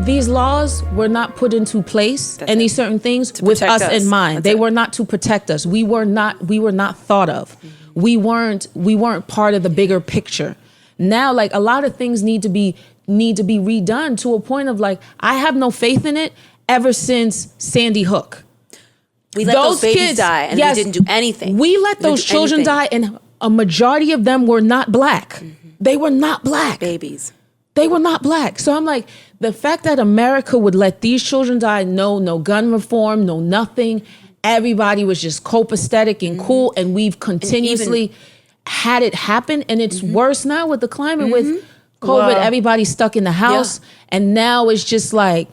these laws were not put into place, and these certain things with us in mind. They were not to protect us. We were not thought of. Mm-hmm. We weren't part of the bigger picture. Now, like, a lot of things need to be redone to a point of, like, I have no faith in it ever since Sandy Hook. We let those babies die, and we didn't do anything. We let those children die, and a majority of them were not black. Mm-hmm. They were not black. Babies. They were not black. So I'm like, the fact that America would let these children die, no gun reform, no nothing. Everybody was just copacetic and cool, and we've continuously had it happen. And it's worse now with the climate with COVID. Everybody's stuck in the house, and now it's just like,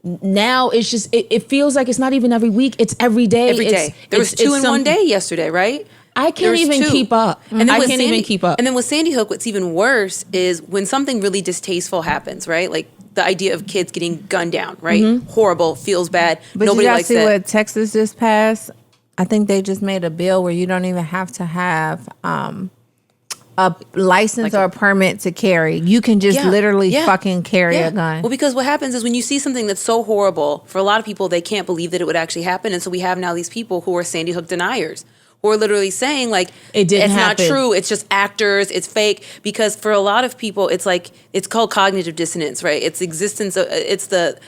it feels like it's not even every week. It's every day. Every day. There was 2 in one day yesterday, right? I can't even keep up. And I can't even keep up. And then with Sandy Hook, what's even worse is when something really distasteful happens, right? Like the idea of kids getting gunned down, right? Mm-hmm. Horrible, feels bad. But nobody likes that. But you see what Texas just passed? I think they just made a bill where you don't even have to have a license or a permit to carry. You can just literally fucking carry a gun. Well, because what happens is when you see something that's so horrible, for a lot of people, they can't believe that it would actually happen. And so we have now these people who are Sandy Hook deniers, who are literally saying, like, it's not true. It's just actors. It's fake. Because for a lot of people, it's like, it's called cognitive dissonance, right? It's existence. It's the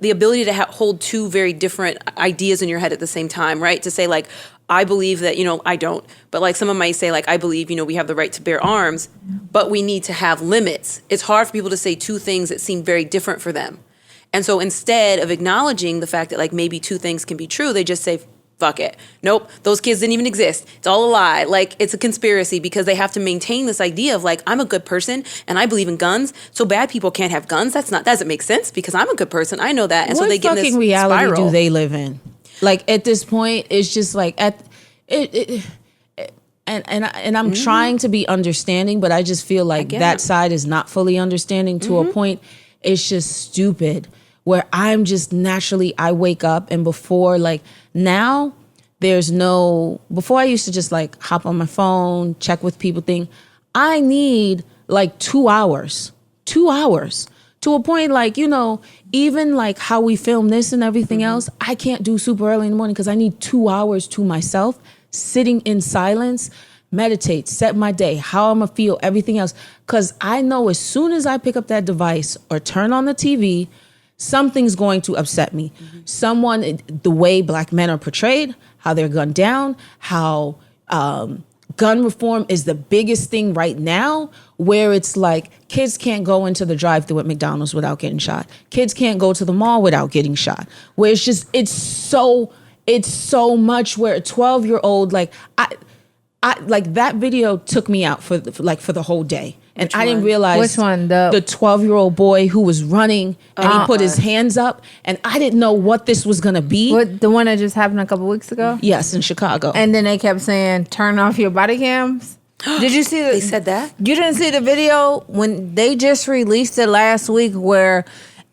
ability to hold two very different ideas in your head at the same time, right? To say, like, I believe that, I don't. But like someone might say, like, I believe, we have the right to bear arms, but we need to have limits. It's hard for people to say two things that seem very different for them. And so instead of acknowledging the fact that, like, maybe two things can be true, they just say, fuck it. Nope, those kids didn't even exist. It's all a lie. Like, it's a conspiracy, because they have to maintain this idea of, like, I'm a good person and I believe in guns, so bad people can't have guns. That doesn't make sense, because I'm a good person. I know that. And so they get in this reality spiral. Do they live in? Like, at this point, it's just like and I'm trying to be understanding, but I just feel like that side is not fully understanding to a point. It's just stupid, where I'm just naturally, I wake up, and before, like, now before I used to just, like, hop on my phone, check with people thing. I need like 2 hours to a point, like, even like how we film this and everything else, I can't do super early in the morning, because I need 2 hours to myself, sitting in silence, meditate, set my day, how I'm gonna feel, everything else. Because I know as soon as I pick up that device or turn on the TV, something's going to upset me. Someone, the way Black men are portrayed, how they're gunned down, how gun reform is the biggest thing right now, where it's like kids can't go into the drive-thru at McDonald's without getting shot. Kids can't go to the mall without getting shot. Where it's so much, where a 12-year-old, like, I like, that video took me out for the whole day. And I didn't realize which one, the 12-year-old boy who was running, and he put his hands up, and I didn't know what this was gonna be. What, the one that just happened a couple weeks ago? Yes, in Chicago. And then they kept saying, "Turn off your body cams." Did you see They said that? You didn't see the video when they just released it last week, where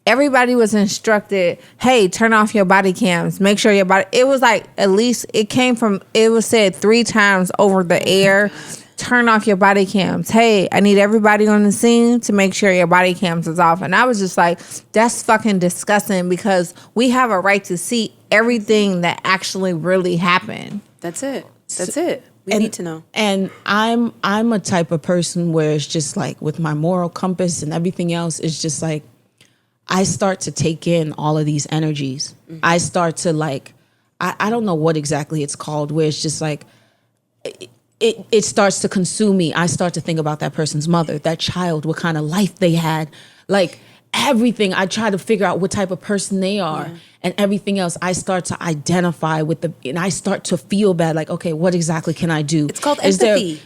everybody was instructed, hey, turn off your body cams. Make sure your body... It was like, at least it was said 3 times over the air. Turn off your body cams. Hey, I need everybody on the scene to make sure your body cams is off. And I was just like, that's fucking disgusting, because we have a right to see everything that actually really happened. That's it. We need to know. And I'm a type of person where it's just like, with my moral compass and everything else, it's just like, I start to take in all of these energies. I start to, like, I don't know what exactly it's called, where it's just like, it starts to consume me. I start to think about that person's mother, that child, what kind of life they had, like, everything. I try to figure out what type of person they are, and everything else. I start to identify with and I start to feel bad. Like, okay, what exactly can I do? It's called empathy.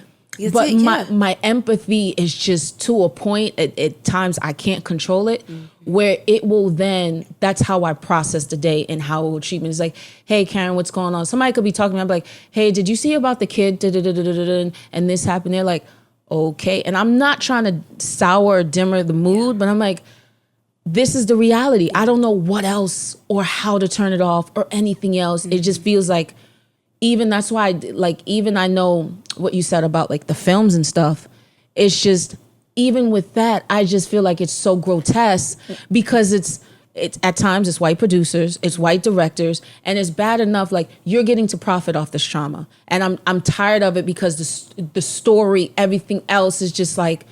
But my empathy is just to a point. At times I can't control it, where it will then, that's how I process the day and how it will treat me. It's like, hey, Karen, what's going on? Somebody could be talking to me. I'm like, hey, did you see about the kid? And this happened. They're like, okay. And I'm not trying to sour or dimmer the mood, but I'm like, this is the reality. I don't know what else or how to turn it off or anything else. It just feels like, even that's why, like, even I know what you said about, like, the films and stuff. It's just, even with that, I just feel like it's so grotesque because it's at times it's white producers, it's white directors, and it's bad enough like you're getting to profit off this trauma. And I'm tired of it because the story, everything else is just like,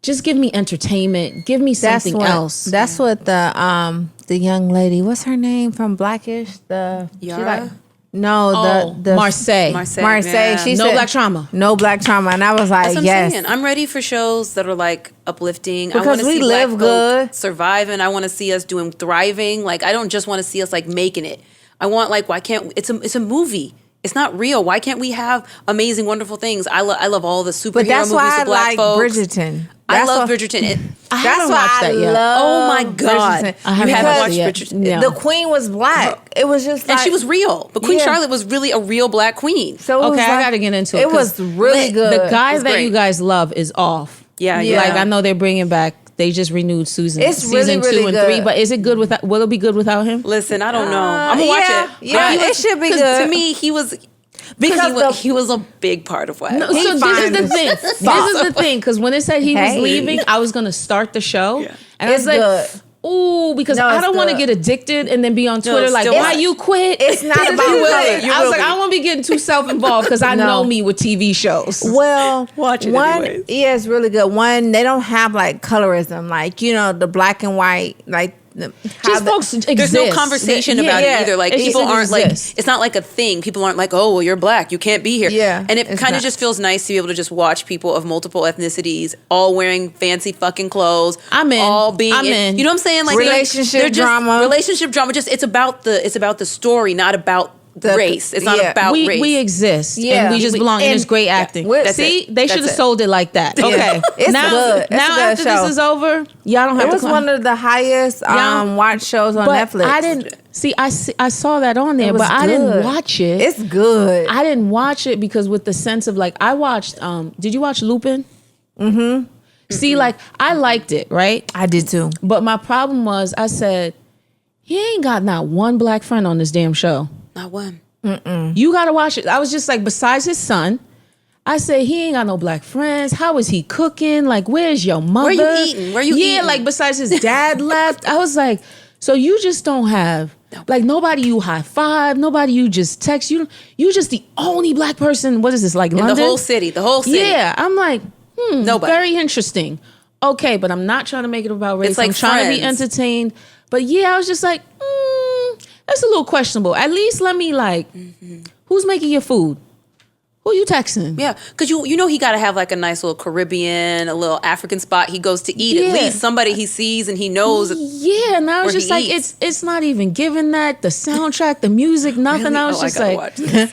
just give me entertainment, give me something else. That's what the young lady, what's her name from Blackish? Yara? The Marseille. Yeah. She no said, black trauma. No black trauma. And I was like, That's what yes. I'm saying. I'm ready for shows that are like uplifting. Because I want to we see live black good. folk surviving. I want to see us doing thriving. Like I don't just want to see us like making it. I want like why can't it's a movie. It's not real. Why can't we have amazing, wonderful things? I love all the superhero But that's movies why of black I like folks. Bridgerton. I love Bridgerton. That's why I love Oh my God. Bridgerton. I haven't haven't watched watched it yet. Bridgerton. No. The queen was black. It was just like, And she was real. But Queen Yeah. Charlotte was really a real black queen. So it was Okay, I like- gotta get into it. It was 'cause really good. The guy It's that great. you guys love is off. Yeah. Like I know they're bringing back. They just renewed season It's really, 2 really and good. 3. But is it good without? Will it be good without him? Listen, I don't know. I'm gonna watch it. Yeah, But it should be 'cause good. To me, he was Because he was a big part of what. No, He so this is fine the as thing. This is the thing. Because when it said he was Hey. leaving, I was gonna start the show, Yeah. and I was It's like, good. "Ooh," because No, I it's don't want to good. get addicted and then be on Twitter like, still "Why watch. you quit?" It's not You about will. quit. You I was will like, be. I don't want to be getting too self-involved because I No. know me with TV shows. Well, Watch it one, anyways. yeah, it's really good. One, they don't have like colorism, like the black and white, like Just folks exist. There's no conversation about Yeah. it either. Like It people just aren't like exists. it's not like a thing. People aren't like, oh, well, you're black, you can't be here. Yeah, and it it's kind of not. just feels nice to be able to just watch people of multiple ethnicities all wearing fancy fucking clothes. I'm in. All being I'm in. You know what I'm saying? Like Relationship just, drama. Relationship drama. Just it's about the story, not about The- race. It's not yeah. about race. we exist, Yeah. and we just belong, and And- it's great acting. That's See, it. they That's should have it. sold it like that. Okay, It's now, good. It's now a good after show. this is over, y'all don't have It to was one of the highest Yeah. watched shows on but Netflix. I didn't see. I saw that on there, It was but I didn't good. watch it. It's good. I didn't watch it because with the sense of like I watched. Did you watch Lupin? Mm-hmm. See, like I liked it, right? I did too. But my problem was I said he ain't got not one black friend on this damn show. Not one. You gotta watch it. I was just like, besides his son, I said he ain't got no black friends. How is he cooking? Like, where's your mother? you eating? Where you Yeah, eating? like besides his dad left. I was like, so you just don't have like nobody you high five, nobody you just text. You just the only black person. What is this like In London? the whole city. The whole city. Yeah, I'm like, Nobody. very interesting. Okay, but I'm not trying to make it about race. It's like I'm trying to be Friends. entertained. But yeah, I was just like, that's a little questionable. At least let me like, who's making your food? Who you texting? Yeah, because you know he got to have like a nice little Caribbean, a little African spot he goes to eat. Yeah. At least somebody he sees and he knows. Yeah, and I was where just he like, eats. it's not even giving that the soundtrack, the music, nothing. Really? I was Oh, just gotta like, watch this.